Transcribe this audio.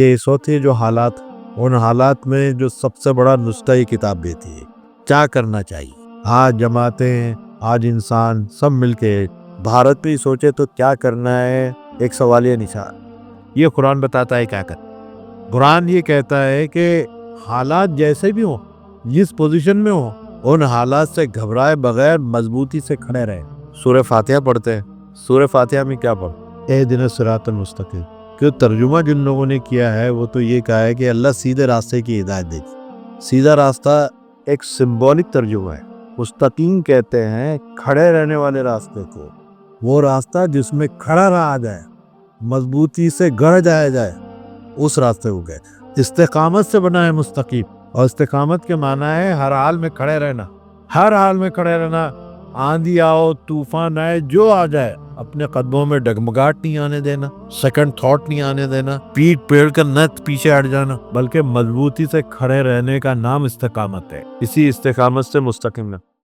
کہ اس وقت یہ جو حالات، ان حالات میں جو سب سے بڑا نسخہ یہ کتاب دیتی ہے کیا کرنا چاہیے۔ آج جماعتیں، آج انسان سب مل کے بھارت میں ہی سوچے تو کیا کرنا ہے، ایک سوالیہ نشان۔ یہ قرآن بتاتا ہے کیا کرنا۔ قرآن یہ کہتا ہے کہ حالات جیسے بھی ہوں، جس پوزیشن میں ہوں، ان حالات سے گھبرائے بغیر مضبوطی سے کھڑے رہیں۔ سورہ فاتحہ پڑھتے ہیں، سورہ فاتحہ میں کیا پڑھتے ہیں؟ اہدنا الصراط المستقیم۔ کہ ترجمہ جن لوگوں نے کیا ہے وہ تو یہ کہا ہے کہ اللہ سیدھے راستے کی ہدایت دے گی۔ سیدھا راستہ ایک سمبولک ترجمہ ہے۔ مستقیم کہتے ہیں کھڑے رہنے والے راستے کو، وہ راستہ جس میں کھڑا رہا جائے، مضبوطی سے گڑ جایا جائے، اس راستے کو کہتے ہیں۔ استقامت سے بنا ہے مستقیم، اور استقامت کے معنی ہے ہر حال میں کھڑے رہنا، ہر حال میں کھڑے رہنا۔ آندھی آؤ، طوفان آئے، جو آ جائے، اپنے قدموں میں ڈگمگاہٹ نہیں آنے دینا، سیکنڈ تھاٹ نہیں آنے دینا، پیٹ پیڑ کر نہ پیچھے ہٹ جانا، بلکہ مضبوطی سے کھڑے رہنے کا نام استقامت ہے۔ اسی استقامت سے مستقیم